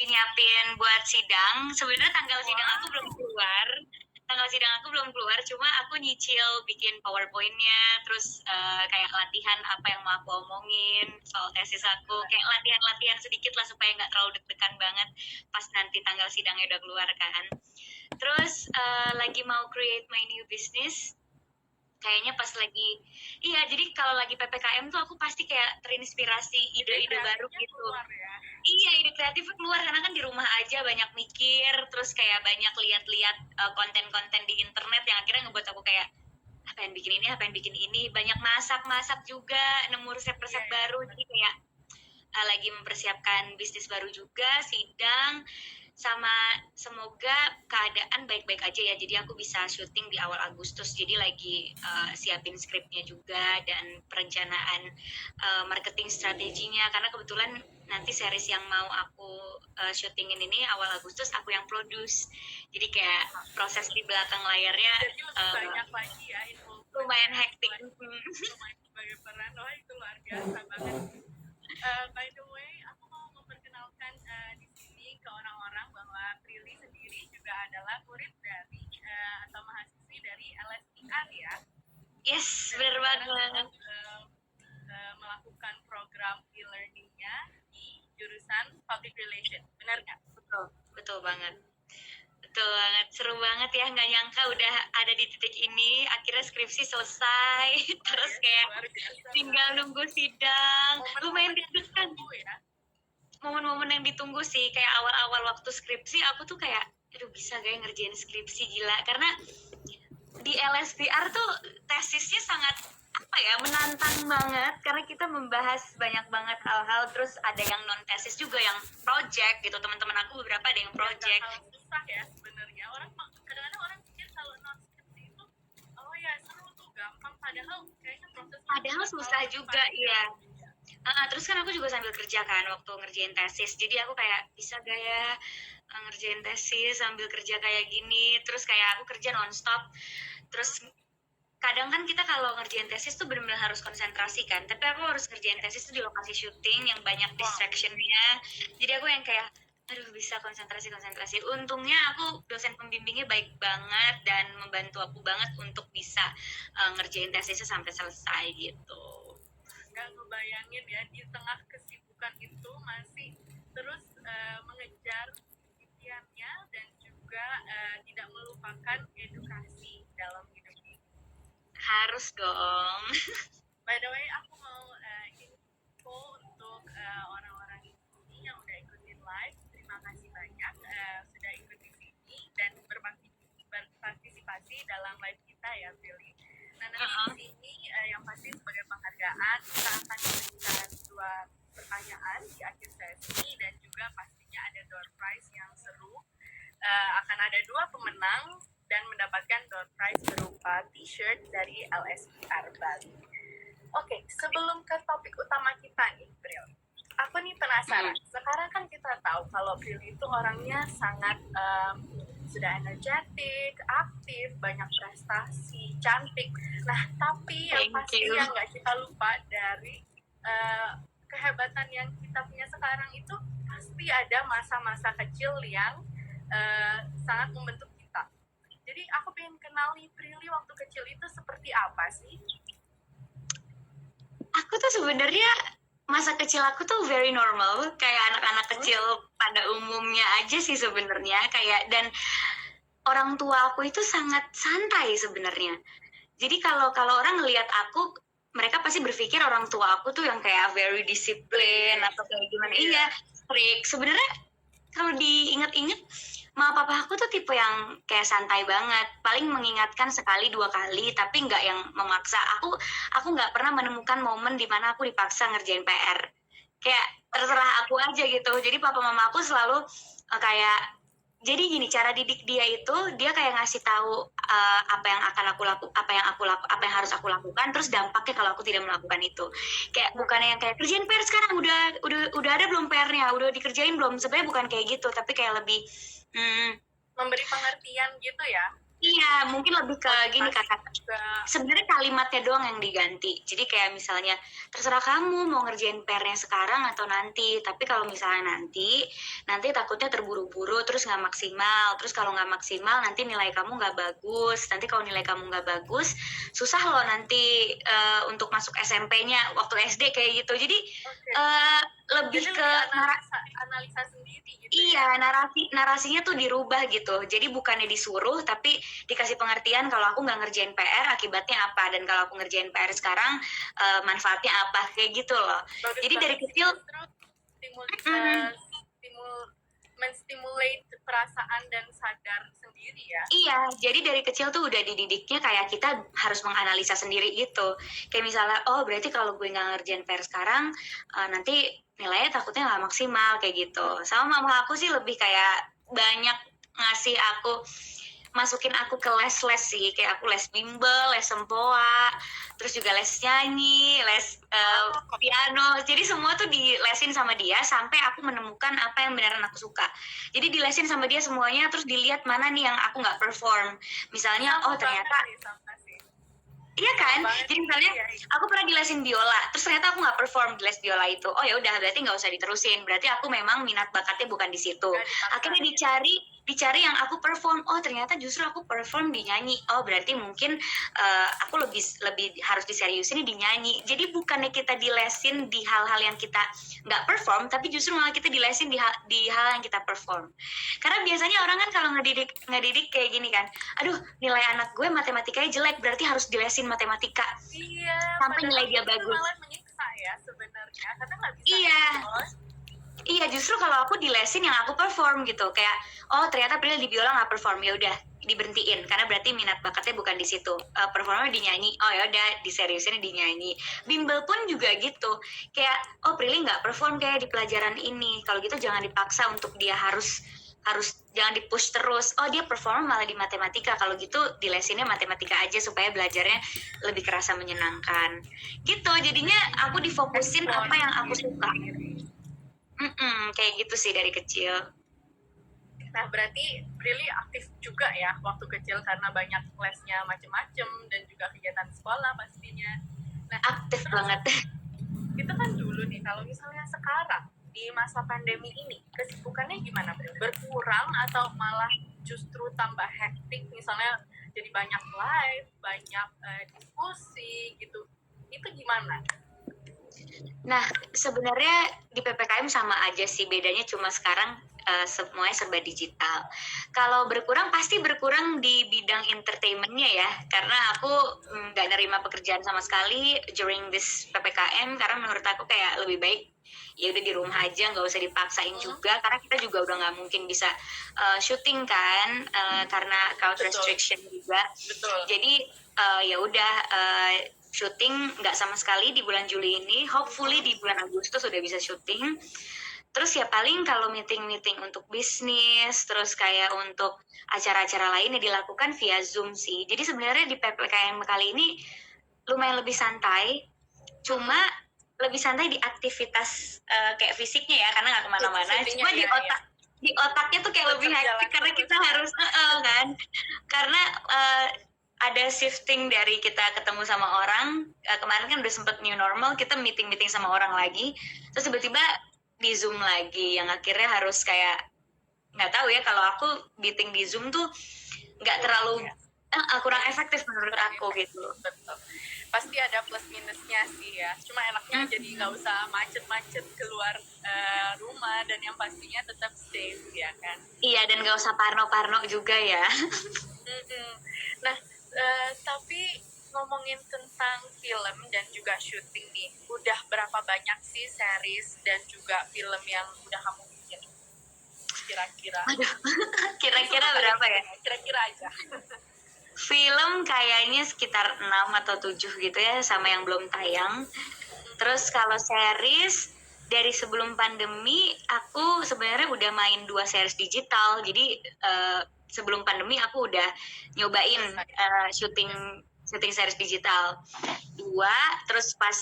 lagi nyiapin buat sidang. Sebenarnya tanggal sidang aku belum keluar. Tanggal sidang aku belum keluar, cuma aku nyicil bikin PowerPoint-nya, terus kayak latihan apa yang mau aku omongin soal tesis aku, kayak latihan-latihan sedikit lah supaya nggak terlalu deg-degan banget pas nanti tanggal sidangnya udah keluar kan. Terus lagi mau create my new business, kayaknya pas lagi jadi kalau lagi PPKM tuh aku pasti kayak terinspirasi ide-ide baru gitu. Iya, ide kreatif keluar karena kan di rumah aja banyak mikir, terus kayak banyak lihat-lihat konten-konten di internet yang akhirnya ngebuat aku kayak apa yang bikin ini, apa yang bikin ini, banyak masak-masak juga, nemu resep-resep baru, jadi kayak lagi mempersiapkan bisnis baru juga, sidang, sama semoga keadaan baik-baik aja ya, jadi aku bisa syuting di awal Agustus, jadi lagi siapin skripnya juga dan perencanaan marketing strateginya, karena kebetulan nanti series yang mau aku syutingin ini awal Agustus aku yang produce, jadi kayak proses di belakang layarnya banyak lagi ya info lumayan hektik. Lumayan sebagai peran, itu luar biasa banget. By the way, aku mau memperkenalkan di sini ke orang-orang bahwa Prilly sendiri juga adalah murid dari atau mahasiswi dari LSPR ya. Yes, benar banget. Melakukan program e-learningnya di jurusan Public Relation, benar nggak? Betul banget. Betul banget, seru banget ya, nggak nyangka udah ada di titik ini, akhirnya skripsi selesai, terus kayak tinggal nunggu sidang, lumayan deg-degan. Momen-momen yang ditunggu sih, kayak awal-awal waktu skripsi aku tuh kayak, aduh bisa gak ya ngerjain skripsi, gila, karena di LSPR tuh tesisnya sangat menantang banget karena kita membahas banyak banget hal-hal, terus ada yang non tesis juga yang project gitu, teman-teman aku beberapa ada yang project. Susah ya sebenarnya, kadang-kadang orang pikir kalau non skripsi itu seru tuh, gampang, padahal kayaknya padahal susah juga ya. Terus kan aku juga sambil kerja kan waktu ngerjain tesis, jadi aku kayak bisa gak ya ngerjain tesis sambil kerja kayak gini, terus kayak aku kerja nonstop, terus kadang kan kita kalau ngerjain tesis tuh benar-benar harus konsentrasi kan, tapi aku harus ngerjain tesis tuh di lokasi syuting yang banyak distraction-nya, jadi aku yang kayak aduh bisa konsentrasi. Untungnya aku dosen pembimbingnya baik banget dan membantu aku banget untuk bisa ngerjain tesisnya sampai selesai gitu. Nggak ngebayangin ya, di tengah kesibukan itu masih terus mengejar impiannya dan juga tidak melupakan edukasi dalam hidup ini. Harus dong. By the way, aku mau info untuk orang-orang ini yang udah ikutin live. Terima kasih banyak sudah ikut di sini dan berpartisipasi dalam live kita ya, Prilly. Nah, nanti di sini yang pasti sebagai penghargaan kita akan memberikan 2 pertanyaan di akhir sesi dan juga pastinya ada door prize yang seru. Akan ada 2 pemenang dan mendapatkan door prize berupa t-shirt dari LSPR Bali. Oke, sebelum ke topik utama kita nih, Pril, aku nih penasaran. Sekarang kan kita tahu kalau Pril itu orangnya sangat sudah energetik, aktif, banyak prestasi, cantik. Nah, tapi yang pasti yang nggak kita lupa dari kehebatan yang kita punya sekarang itu pasti ada masa-masa kecil yang sangat membentuk kita. Jadi aku pengen kenal nih, Prilly waktu kecil itu seperti apa sih? Aku tuh sebenarnya masa kecil aku tuh very normal, kayak anak-anak kecil pada umumnya aja sih sebenarnya, kayak, dan orang tua aku itu sangat santai sebenarnya. Jadi kalau orang ngelihat aku, mereka pasti berpikir orang tua aku tuh yang kayak very disiplin atau kayak gimana. Iya, strict. Sebenarnya kalau diinget-inget, mama papa aku tuh tipe yang kayak santai banget, paling mengingatkan sekali 2 kali, tapi nggak yang memaksa. Aku nggak pernah menemukan momen di mana aku dipaksa ngerjain PR. Kayak terserah aku aja gitu. Jadi papa mama aku selalu kayak, jadi gini, cara didik dia itu, dia kayak ngasih tahu apa yang harus aku lakukan, terus dampaknya kalau aku tidak melakukan itu. Kayak bukannya yang kayak kerjain PR sekarang, udah ada belum PR-nya, udah dikerjain belum, sebenarnya bukan kayak gitu, tapi kayak lebih memberi pengertian gitu ya. Iya, mungkin lebih ke gini motivasi Kakak. juga. Sebenarnya kalimatnya doang yang diganti. Jadi kayak misalnya terserah kamu mau ngerjain PR-nya sekarang atau nanti. Tapi kalau misalnya nanti takutnya terburu-buru terus nggak maksimal. Terus kalau nggak maksimal nanti nilai kamu nggak bagus. Nanti kalau nilai kamu nggak bagus, susah loh nanti untuk masuk SMP-nya waktu SD kayak gitu. Jadi Oke. lebih Jadi ke analisa sendiri gitu iya, ya. narasinya tuh dirubah gitu. Jadi bukannya disuruh, tapi dikasih pengertian kalau aku nggak ngerjain PR akibatnya apa, dan kalau aku ngerjain PR sekarang manfaatnya apa, kayak gitu loh. Bagus Jadi dari banget sih, kecil, justru menstimulate perasaan dan sadar sendiri ya. iya, jadi dari kecil tuh udah dididiknya kayak kita harus menganalisa sendiri gitu. Kayak misalnya, oh berarti kalau gue nggak ngerjain PR sekarang, nanti nilainya takutnya nggak maksimal kayak gitu. Sama mama aku sih lebih kayak banyak ngasih aku, masukin aku ke les-les sih, kayak aku les bimbel, les sempoa, terus juga les nyanyi, les piano. Jadi semua tuh dilesin sama dia sampai aku menemukan apa yang beneran aku suka. Jadi dilesin sama dia semuanya, terus dilihat mana nih yang aku nggak perform. Misalnya, oh ternyata sama sih. iya kan? Banget. Jadi misalnya Iya. aku pernah dilesin biola, terus ternyata aku nggak perform di les biola itu. Oh ya udah, berarti nggak usah diterusin. Berarti aku memang minat bakatnya bukan di situ. Nggak dipaksain. Akhirnya dicari yang aku perform. Oh ternyata justru aku perform di nyanyi. Oh berarti mungkin aku lebih harus diseriusin di nyanyi. Jadi bukannya kita dilesin di hal-hal yang kita nggak perform, tapi justru malah kita dilesin di hal yang kita perform. Karena biasanya orang kan kalau ngedidik kayak gini kan, aduh nilai anak gue matematikanya jelek, berarti harus dilesin matematika Iya, sampai nilai dia itu bagus. malah menyiksa ya sebenarnya, karena nggak bisa. Iya. Iya, justru kalau aku dilesin yang aku perform gitu, kayak oh ternyata Pril di biola nggak perform, ya udah diberhentiin karena berarti minat bakatnya bukan di situ. Performnya di nyanyi, oh ya udah diseriusin di nyanyi. Bimbel pun juga gitu, kayak oh Prilly nggak perform kayak di pelajaran ini, kalau gitu jangan dipaksa untuk dia harus jangan dipush terus. Oh dia perform malah di matematika, kalau gitu dilesinnya matematika aja supaya belajarnya lebih kerasa menyenangkan. Gitu, jadinya aku difokusin apa yang aku suka. Kayak gitu sih dari kecil. Nah berarti Prilly aktif juga ya waktu kecil karena banyak lesnya macem-macem dan juga kegiatan sekolah pastinya. Nah aktif banget. Itu kan dulu nih, kalau misalnya sekarang di masa pandemi ini kesibukannya gimana Prilly? Berkurang atau malah justru tambah hektik, misalnya jadi banyak live, banyak diskusi gitu, itu gimana? Nah, sebenarnya di PPKM sama aja sih, bedanya cuma sekarang semuanya serba digital. Kalau berkurang pasti berkurang di bidang entertainment-nya ya, karena aku nggak nerima pekerjaan sama sekali during this PPKM, karena menurut aku kayak lebih baik ya udah di rumah aja, nggak usah dipaksain juga, karena kita juga udah nggak mungkin bisa syuting kan, karena crowd restriction juga. Betul. Jadi ya udah syuting nggak sama sekali di bulan Juli ini. Hopefully di bulan Agustus sudah bisa syuting. Terus ya paling kalau meeting-meeting untuk bisnis, terus kayak untuk acara-acara lain yang dilakukan via Zoom sih. Jadi sebenarnya di PPKM kali ini lumayan lebih santai, cuma lebih santai di aktivitas kayak fisiknya ya, karena nggak kemana-mana. Cuma di otaknya tuh kayak lebih hektik karena kita harus kan, karena ada shifting dari kita ketemu sama orang. Kemarin kan udah sempet new normal, kita meeting sama orang lagi, terus tiba-tiba di Zoom lagi, yang akhirnya harus kayak nggak tahu ya, kalau aku meeting di Zoom tuh nggak terlalu kurang efektif menurut aku gitu. Betul. Pasti ada plus minusnya sih ya. Cuma enaknya jadi nggak usah macet-macet keluar rumah, dan yang pastinya tetap safe ya kan. Iya, dan nggak usah parno-parno juga ya. Nah, tapi ngomongin tentang film dan juga syuting nih, udah berapa banyak sih series dan juga film yang udah kamu bikin? Kira-kira. Aduh, kira-kira berapa ya? Kira-kira aja. Film kayaknya sekitar 6 atau 7 gitu ya, sama yang belum tayang. Terus kalau series, dari sebelum pandemi aku sebenarnya udah main 2 series digital. Jadi sebelum pandemi aku udah nyobain syuting series digital 2. Terus pas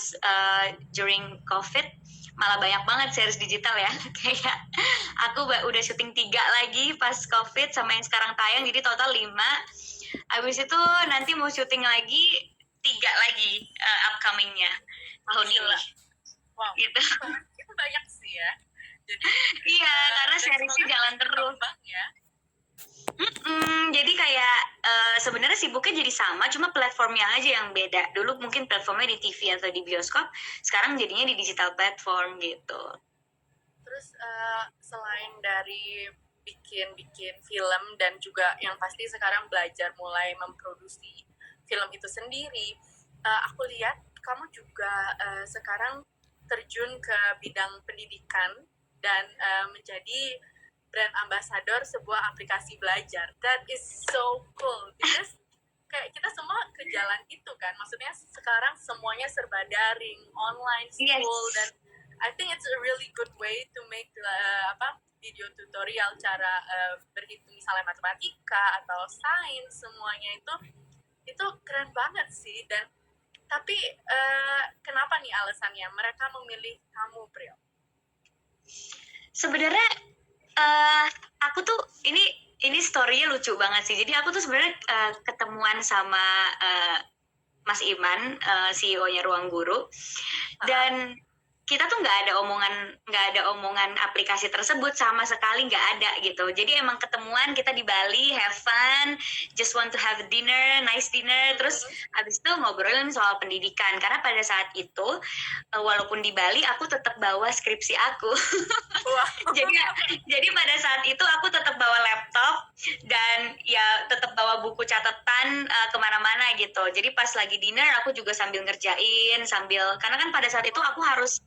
during COVID malah banyak banget series digital ya. Kayak aku udah syuting 3 lagi pas COVID sama yang sekarang tayang, jadi total 5. Abis itu nanti mau syuting lagi 3 lagi upcomingnya tahun Gila. ini. Wow, Gitu. itu banyak sih ya. Jadi Iya, karena dan seriesnya semoga jalan terus terus. berkembang ya. Jadi kayak sebenarnya sibuknya jadi sama, cuma platformnya aja yang beda. Dulu mungkin platformnya di TV atau di bioskop, sekarang jadinya di digital platform gitu. Terus selain dari bikin film dan juga yang pasti sekarang belajar mulai memproduksi film itu sendiri, aku lihat kamu juga sekarang terjun ke bidang pendidikan dan menjadi brand ambassador sebuah aplikasi belajar. That is so cool because kayak kita semua ke jalan itu kan, maksudnya sekarang semuanya serba daring, online school, Yes. dan I think it's a really good way to make video tutorial cara berhitung misalnya matematika atau sains, semuanya itu keren banget sih. Dan tapi kenapa nih alasannya mereka memilih kamu, Pril? Sebenarnya aku tuh ini story-nya lucu banget sih. Jadi aku tuh sebenarnya ketemuan sama Mas Iman, CEO-nya Ruang Guru, dan kita tuh nggak ada omongan aplikasi tersebut sama sekali, nggak ada gitu. Jadi emang ketemuan kita di Bali, have fun, just want to have dinner, nice dinner, terus abis itu ngobrolin soal pendidikan. Karena pada saat itu walaupun di Bali aku tetap bawa skripsi aku. Wow. jadi pada saat itu aku tetap bawa laptop dan ya tetap bawa buku catatan kemana-mana gitu. Jadi pas lagi dinner aku juga sambil ngerjain, karena kan pada saat itu aku harus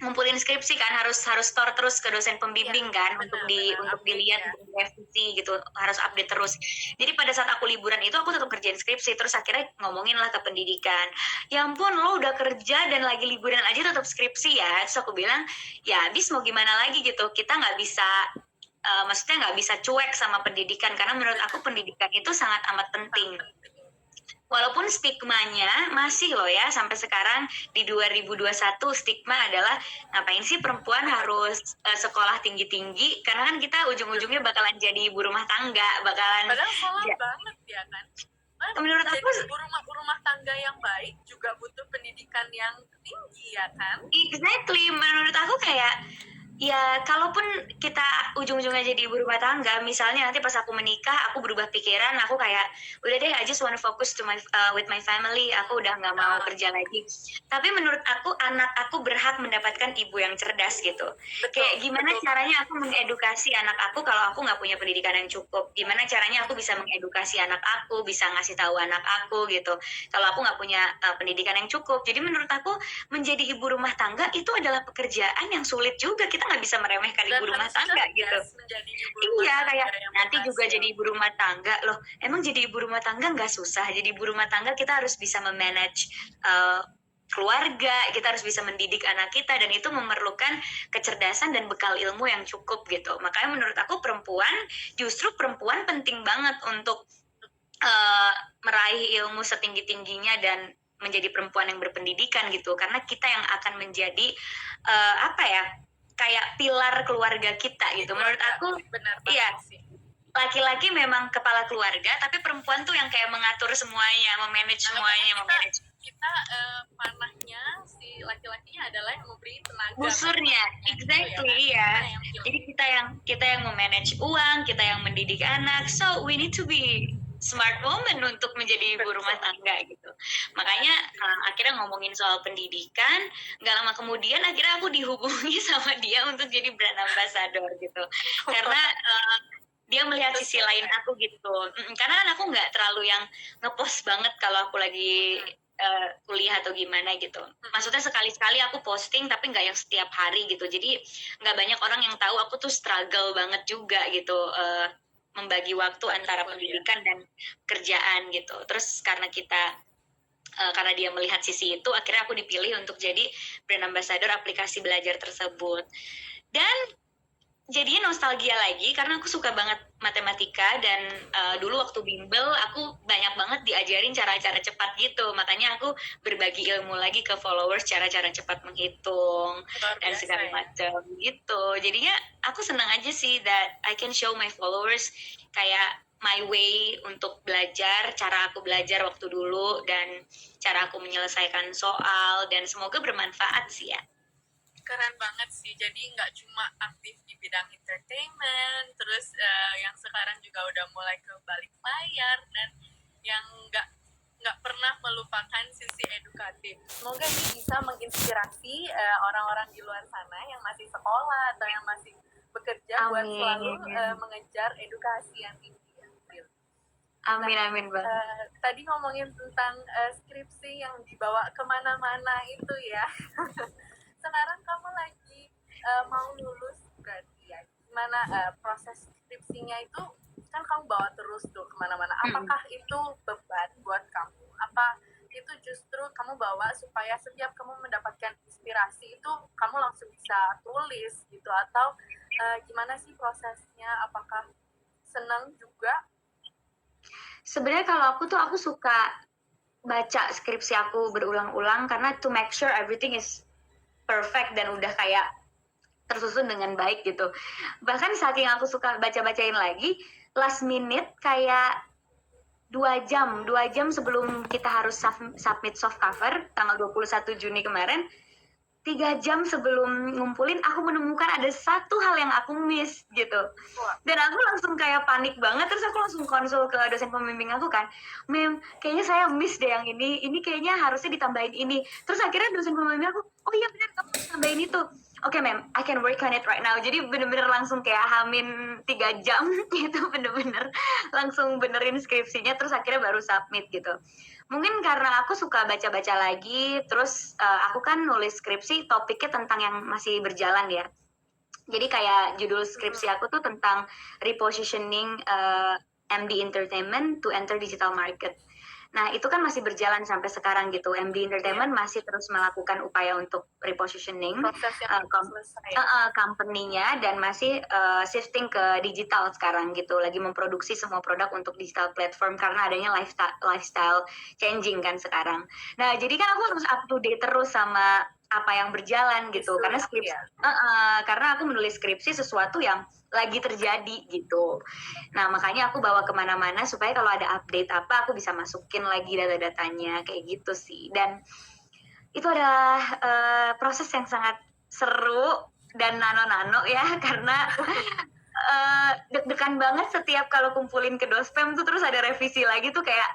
ngumpulin skripsi kan, harus store terus ke dosen pembimbing kan, untuk dilihat, untuk direvisi gitu, harus update terus. Jadi pada saat aku liburan itu aku tetap kerjain skripsi, terus akhirnya ngomongin lah ke pendidikan, ya ampun lo udah kerja dan lagi liburan aja tetap skripsi ya. Terus aku bilang ya abis mau gimana lagi gitu, kita nggak bisa maksudnya nggak bisa cuek sama pendidikan, karena menurut aku pendidikan itu sangat amat penting. Walaupun stigmanya masih loh ya sampai sekarang di 2021, stigma adalah ngapain sih perempuan harus sekolah tinggi-tinggi, karena kan kita ujung-ujungnya bakalan jadi ibu rumah tangga, bakalan. Padahal salah banget ya kan. Menurut aku ibu rumah tangga yang baik juga butuh pendidikan yang tinggi ya kan. Exactly, menurut aku kayak ya kalaupun kita ujung-ujungnya jadi ibu rumah tangga, misalnya nanti pas aku menikah aku berubah pikiran, aku kayak udah deh I just wanna focus to with my family, aku udah nggak mau kerja lagi. Tapi menurut aku anak aku berhak mendapatkan ibu yang cerdas gitu. Kayak gimana caranya aku mengedukasi anak aku kalau aku nggak punya pendidikan yang cukup, gimana caranya aku bisa mengedukasi anak aku, bisa ngasih tahu anak aku gitu kalau aku nggak punya pendidikan yang cukup. Jadi menurut aku menjadi ibu rumah tangga itu adalah pekerjaan yang sulit juga, kita nggak bisa meremehkan ibu rumah tangga gitu. Iya, kayak nanti juga jadi ibu rumah tangga loh, emang jadi ibu rumah tangga nggak susah? Jadi ibu rumah tangga kita harus bisa memanage keluarga, kita harus bisa mendidik anak kita, dan itu memerlukan kecerdasan dan bekal ilmu yang cukup gitu. Makanya menurut aku justru perempuan penting banget untuk meraih ilmu setinggi-tingginya dan menjadi perempuan yang berpendidikan gitu, karena kita yang akan menjadi kayak pilar keluarga kita gitu. Menurut aku iya, laki-laki memang kepala keluarga, tapi perempuan tuh yang kayak mengatur semuanya, memanage semuanya, memanage. Kita panahnya si laki-lakinya adalah yang memberi tenaga. Busurnya, exactly ya. Jadi kita yang memanage uang, kita yang mendidik anak. So we need to be smart woman untuk menjadi ibu rumah tangga gitu. Makanya akhirnya ngomongin soal pendidikan, nggak lama kemudian akhirnya aku dihubungi sama dia untuk jadi brand ambassador gitu. Karena dia melihat sisi lain aku gitu. Karena kan aku nggak terlalu yang ngepost banget kalau aku lagi kuliah atau gimana gitu. Maksudnya sekali-sekali aku posting, tapi nggak yang setiap hari gitu. Jadi nggak banyak orang yang tahu aku tuh struggle banget juga gitu. Membagi waktu antara pendidikan dan kerjaan gitu. Terus karena dia melihat sisi itu, akhirnya aku dipilih untuk jadi brand ambassador aplikasi belajar tersebut. Dan jadinya nostalgia lagi karena aku suka banget matematika dan dulu waktu bimbel aku banyak banget diajarin cara-cara cepat gitu, makanya aku berbagi ilmu lagi ke followers cara-cara cepat menghitung Luar dan biasa segala ya. macam gitu. Jadinya aku senang aja sih that I can show my followers kayak my way untuk belajar, cara aku belajar waktu dulu dan cara aku menyelesaikan soal, dan semoga bermanfaat sih ya. Keren banget sih, jadi nggak cuma aktif di bidang entertainment, terus yang sekarang juga udah mulai ke balik layar, dan yang nggak pernah melupakan sisi edukatif. Semoga ini bisa menginspirasi orang-orang di luar sana yang masih sekolah atau yang masih bekerja buat selalu mengejar edukasi yang tinggi. Amin, amin Bang. Tadi ngomongin tentang skripsi yang dibawa kemana-mana itu ya. Sekarang kamu lagi mau lulus berarti ya. Gimana proses skripsinya itu? Kan kamu bawa terus tuh kemana-mana. Apakah itu beban buat kamu? Apa itu justru kamu bawa supaya setiap kamu mendapatkan inspirasi itu kamu langsung bisa tulis gitu? Atau gimana sih prosesnya? Apakah senang juga? Sebenarnya kalau aku suka baca skripsi aku berulang-ulang karena to make sure everything is perfect dan udah kayak tersusun dengan baik gitu. Bahkan saking aku suka baca-bacain lagi, last minute kayak 2 jam sebelum kita harus submit soft cover tanggal 21 Juni kemarin, 3 jam sebelum ngumpulin aku menemukan ada satu hal yang aku miss gitu, dan aku langsung kayak panik banget. Terus aku langsung konsul ke dosen pembimbing aku kan, Mem, kayaknya saya miss deh yang ini kayaknya harusnya ditambahin ini. Terus akhirnya dosen pembimbing aku, oh iya benar, kamu harus tambahin itu. Oke, Mem, I can work on it right now. Jadi bener-bener langsung kayak hamin 3 jam gitu, bener-bener langsung benerin skripsinya, terus akhirnya baru submit gitu. Mungkin karena aku suka baca-baca lagi, terus aku kan nulis skripsi topiknya tentang yang masih berjalan ya. Jadi kayak judul skripsi aku tuh tentang repositioning MD Entertainment to enter digital market. Nah, itu kan masih berjalan sampai sekarang gitu. MD Entertainment masih terus melakukan upaya untuk repositioning company-nya dan masih shifting ke digital sekarang gitu. Lagi memproduksi semua produk untuk digital platform karena adanya lifestyle changing kan sekarang. Nah, jadi kan aku harus up to date terus sama apa yang berjalan gitu. Karena skripsi, karena aku menulis skripsi sesuatu yang lagi terjadi gitu. Nah, makanya aku bawa kemana-mana supaya kalau ada update apa, aku bisa masukin lagi data-datanya, kayak gitu sih. Dan itu adalah proses yang sangat seru dan nano-nano ya, karena deg-degan banget setiap kalau kumpulin ke dospem tuh terus ada revisi lagi tuh kayak,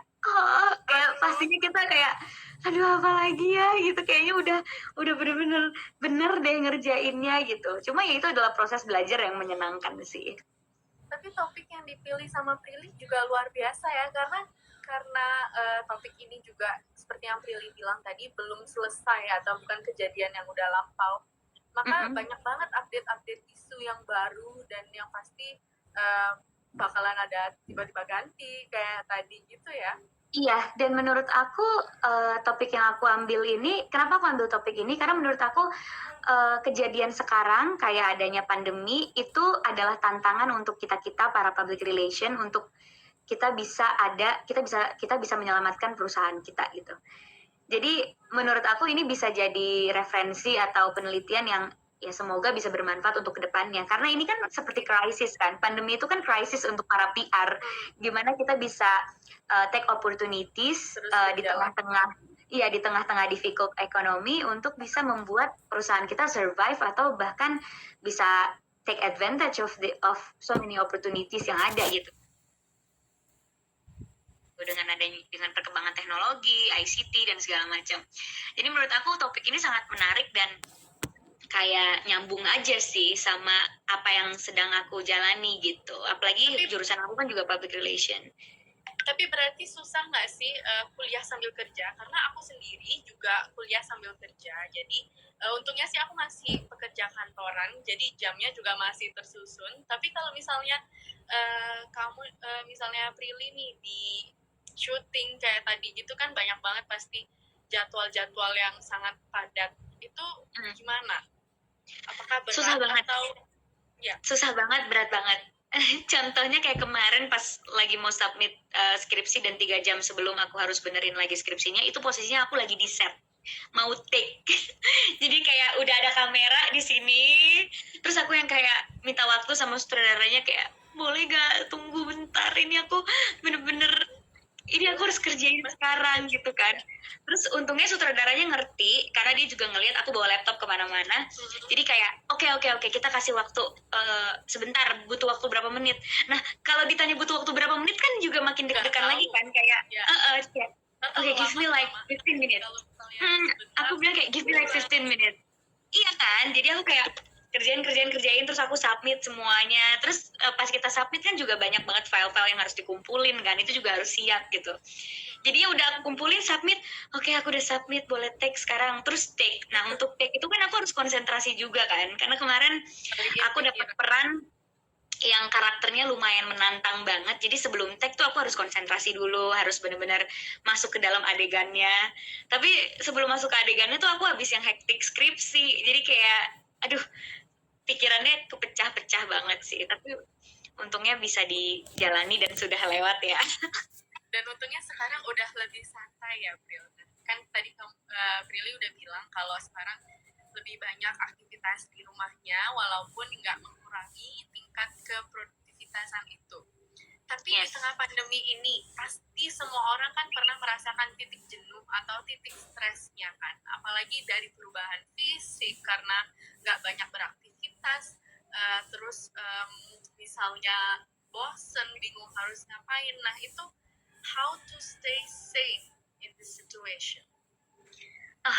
kayak pastinya kita kayak, aduh apa lagi ya gitu, kayaknya udah bener-bener bener deh ngerjainnya gitu. Cuma ya itu adalah proses belajar yang menyenangkan sih. Tapi topik yang dipilih sama Prilly juga luar biasa ya, karena topik ini juga seperti yang Prilly bilang tadi belum selesai atau bukan kejadian yang udah lampau, maka banyak banget update isu yang baru dan yang pasti bakalan ada tiba-tiba ganti kayak tadi gitu ya. Iya, dan menurut aku topik yang aku ambil ini, kenapa aku ambil topik ini? Karena menurut aku kejadian sekarang kayak adanya pandemi itu adalah tantangan untuk kita para public relation untuk kita bisa menyelamatkan perusahaan kita gitu. Jadi menurut aku ini bisa jadi referensi atau penelitian yang ya semoga bisa bermanfaat untuk kedepannya. Karena ini kan seperti krisis kan, pandemi itu kan krisis untuk para PR. Gimana kita bisa take opportunities di tengah-tengah difficult economy untuk bisa membuat perusahaan kita survive atau bahkan bisa take advantage of so many opportunities yang ada gitu. Dengan perkembangan teknologi, ICT dan segala macam. Jadi menurut aku topik ini sangat menarik dan kayak nyambung aja sih sama apa yang sedang aku jalani gitu. Apalagi jurusan aku kan juga public relation. Tapi berarti susah nggak sih kuliah sambil kerja? Karena aku sendiri juga kuliah sambil kerja. Jadi untungnya sih aku masih pekerja kantoran, jadi jamnya juga masih tersusun. Tapi kalau misalnya kamu misalnya Prilly nih di syuting kayak tadi gitu kan banyak banget pasti jadwal-jadwal yang sangat padat. Itu gimana? Apakah berat susah banget atau Iya. susah banget, berat banget. Contohnya kayak kemarin pas lagi mau submit skripsi dan 3 jam sebelum aku harus benerin lagi skripsinya, itu posisinya aku lagi di set mau take. Jadi kayak udah ada kamera di sini, terus aku yang kayak minta waktu sama sutradaranya kayak boleh gak tunggu bentar, ini aku bener-bener ini aku harus kerjain sekarang gitu kan. Terus untungnya sutradaranya ngerti karena dia juga ngelihat aku bawa laptop kemana-mana. Jadi kayak oke, kita kasih waktu sebentar, butuh waktu berapa menit. Nah kalau ditanya butuh waktu berapa menit kan juga makin deg-degan lagi kan, kayak Ya. kayak oke, give me like 15 minutes. Aku bilang kayak give me like 15 minutes. Iya kan, jadi aku kayak kerjain terus aku submit semuanya. Terus pas kita submit kan juga banyak banget file-file yang harus dikumpulin kan, itu juga harus siap gitu. Jadi udah aku kumpulin, submit, oke aku udah submit, boleh take sekarang, terus take. Nah untuk take itu kan aku harus konsentrasi juga kan, karena kemarin aku dapat peran yang karakternya lumayan menantang banget. Jadi sebelum take tuh aku harus konsentrasi dulu, harus benar-benar masuk ke dalam adegannya. Tapi sebelum masuk ke adegannya tuh aku habis yang hektik skripsi. Jadi kayak aduh, pikirannya kepecah-pecah banget sih. Tapi untungnya bisa dijalani dan sudah lewat ya. Dan untungnya sekarang udah lebih santai ya, Bril. Kan tadi Prilly udah bilang kalau sekarang lebih banyak aktivitas di rumahnya walaupun nggak mengurangi tingkat keproduktivitasan itu. Tapi di tengah pandemi ini, pasti semua orang kan pernah merasakan titik jenuh atau titik stresnya kan. Apalagi dari perubahan fisik karena nggak banyak beraktivitas, terus misalnya bosen, bingung harus ngapain. Nah itu how to stay safe in this situation. Oh,